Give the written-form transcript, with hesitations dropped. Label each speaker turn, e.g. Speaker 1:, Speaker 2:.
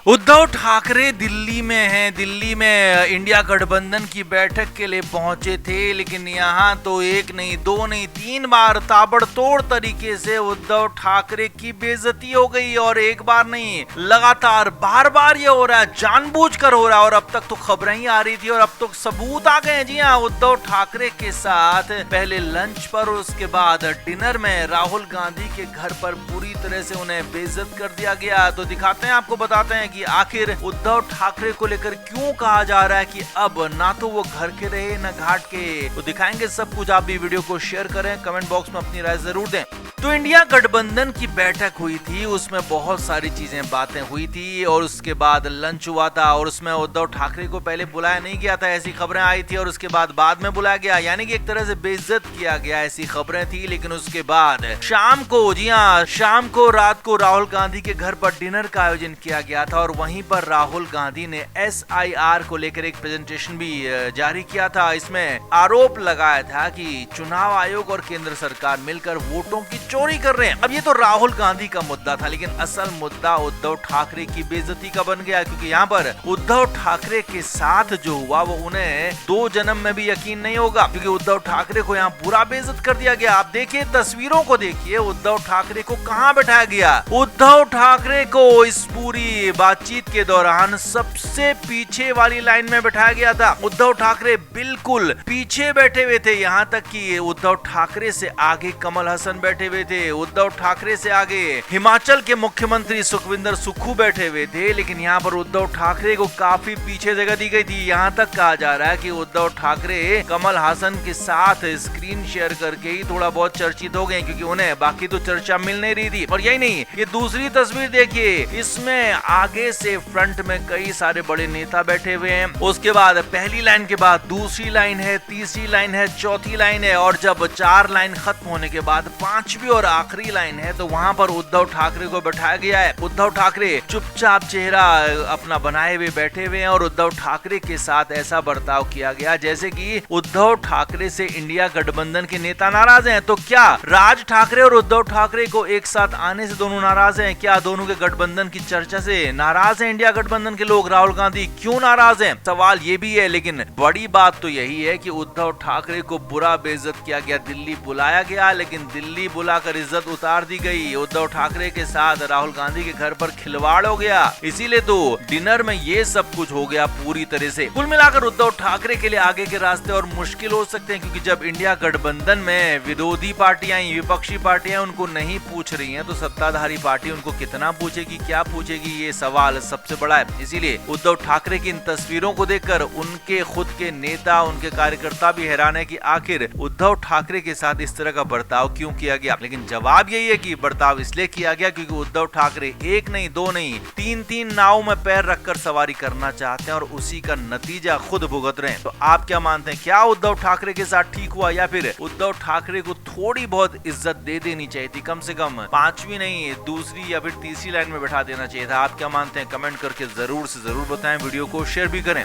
Speaker 1: उद्धव ठाकरे दिल्ली में हैं। दिल्ली में इंडिया गठबंधन की बैठक के लिए पहुंचे थे, लेकिन यहां तो एक नहीं, दो नहीं, 3 बार ताबड़तोड़ तरीके से उद्धव ठाकरे की बेइज्जती हो गई। और एक बार नहीं, लगातार बार बार ये हो रहा है, जानबूझकर हो रहा है। और अब तक तो खबरें ही आ रही थी और अब तो सबूत आ गए। जी हाँ, उद्धव ठाकरे के साथ पहले लंच पर और उसके बाद डिनर में राहुल गांधी के घर पर पूरी तरह से उन्हें बेइज्जत कर दिया गया। तो दिखाते हैं, आपको बताते हैं कि आखिर उद्धव ठाकरे को लेकर क्यों कहा जा रहा है कि अब ना तो वो घर के रहे न घाट के। तो दिखाएंगे सब कुछ। आप भी वीडियो को शेयर करें, कमेंट बॉक्स में अपनी राय जरूर दें। तो इंडिया गठबंधन की बैठक हुई थी, उसमें बहुत सारी चीजें बातें हुई थी और उसके बाद लंच हुआ था और उसमें उद्धव ठाकरे को पहले बुलाया नहीं गया था, ऐसी खबरें आई थी। और उसके बाद में बुलाया गया, यानी कि एक तरह से बेइज्जत किया गया, ऐसी खबरें थी। लेकिन उसके बाद शाम को, जी हाँ, शाम को रात को राहुल गांधी के घर पर डिनर का आयोजन किया गया था और वहीं पर राहुल गांधी ने SIR को लेकर एक प्रेजेंटेशन भी जारी किया था। इसमें आरोप लगाया था कि चुनाव आयोग और केंद्र सरकार मिलकर वोटों की चोरी कर रहे हैं। अब ये तो राहुल गांधी का मुद्दा था, लेकिन असल मुद्दा उद्धव ठाकरे की बेइज्जती का बन गया, क्योंकि यहाँ पर उद्धव ठाकरे के साथ जो हुआ वो उन्हें 2 जन्म में भी यकीन नहीं होगा, क्योंकि उद्धव ठाकरे को यहाँ पूरा बेइज्जत कर दिया गया। आप देखिए, तस्वीरों को देखिए, उद्धव ठाकरे को कहाँ बैठाया गया। उद्धव ठाकरे को इस पूरी बातचीत के दौरान सबसे पीछे वाली लाइन में बैठाया गया था। उद्धव ठाकरे बिल्कुल पीछे बैठे हुए थे, यहाँ तक कि उद्धव ठाकरे से आगे कमल हसन बैठे हुए थे, उद्धव ठाकरे से आगे हिमाचल के मुख्यमंत्री सुखविंदर सुक्खू बैठे हुए थे। लेकिन यहाँ पर उद्धव ठाकरे को काफी पीछे जगह दी गई थी। यहाँ तक कहा जा रहा है कि उद्धव ठाकरे कमल हासन के साथ स्क्रीन शेयर करके ही थोड़ा बहुत चर्चित हो गए, क्योंकि उन्हें बाकी तो चर्चा मिल नहीं रही थी। और यही नहीं, ये दूसरी तस्वीर देखिए, इसमें आगे से फ्रंट में कई सारे बड़े नेता बैठे हुए हैं। उसके बाद पहली लाइन के बाद दूसरी लाइन है, तीसरी लाइन है, चौथी लाइन है, और जब 4 लाइन खत्म होने के बाद 5वीं और आखिरी लाइन है, तो वहां पर उद्धव ठाकरे को बैठाया गया है। उद्धव ठाकरे चुपचाप चेहरा अपना बनाए हुए बैठे हुए हैं और उद्धव ठाकरे के साथ ऐसा बर्ताव किया गया जैसे कि उद्धव ठाकरे से इंडिया गठबंधन के नेता नाराज हैं। तो क्या राज ठाकरे और उद्धव ठाकरे को एक साथ आने से दोनों नाराज हैं? क्या दोनों के गठबंधन की चर्चा से नाराज हैं इंडिया गठबंधन के लोग? राहुल गांधी क्यों नाराज हैं? सवाल ये भी है। लेकिन बड़ी बात तो यही है कि उद्धव ठाकरे को बुरा बेइज्जत किया गया। दिल्ली बुलाया गया, लेकिन दिल्ली बुलाकर इज्जत उतार दी गई। उद्धव ठाकरे के साथ राहुल गांधी के घर पर खिलवाड़ हो गया, इसीलिए तो डिनर में ये सब कुछ हो गया पूरी तरह से। कुल मिलाकर उद्धव ठाकरे के लिए आगे के रास्ते और मुश्किल हो सकते हैं, क्योंकि जब इंडिया गठबंधन में विरोधी पार्टियां, विपक्षी पार्टियां उनको नहीं पूछ रही हैं, तो सत्ताधारी पार्टी उनको कितना पूछेगी, क्या पूछेगी, ये सवाल सबसे बड़ा है। इसीलिए उद्धव ठाकरे की इन तस्वीरों को देखकर उनके खुद के नेता, उनके कार्यकर्ता भी हैरान है कि आखिर उद्धव ठाकरे के साथ इस तरह का बर्ताव क्यों किया गया। लेकिन जवाब यही है कि बर्ताव इसलिए किया गया क्योंकि उद्धव ठाकरे एक नहीं, दो नहीं, 3 नाव में पैर रखकर सवारी करना चाहते हैं और उसी का नतीजा खुद भुगत रहे हैं। तो आप क्या मानते हैं, क्या उद्धव ठाकरे के साथ ठीक हुआ, या फिर उद्धव ठाकरे को थोड़ी बहुत इज्जत दे देनी चाहिए थी, कम से कम 5वीं नहीं, दूसरी या फिर तीसरी लाइन में बैठा देना चाहिए था? आप क्या मानते हैं, कमेंट करके जरूर से जरूर बताएं, वीडियो को शेयर भी करें।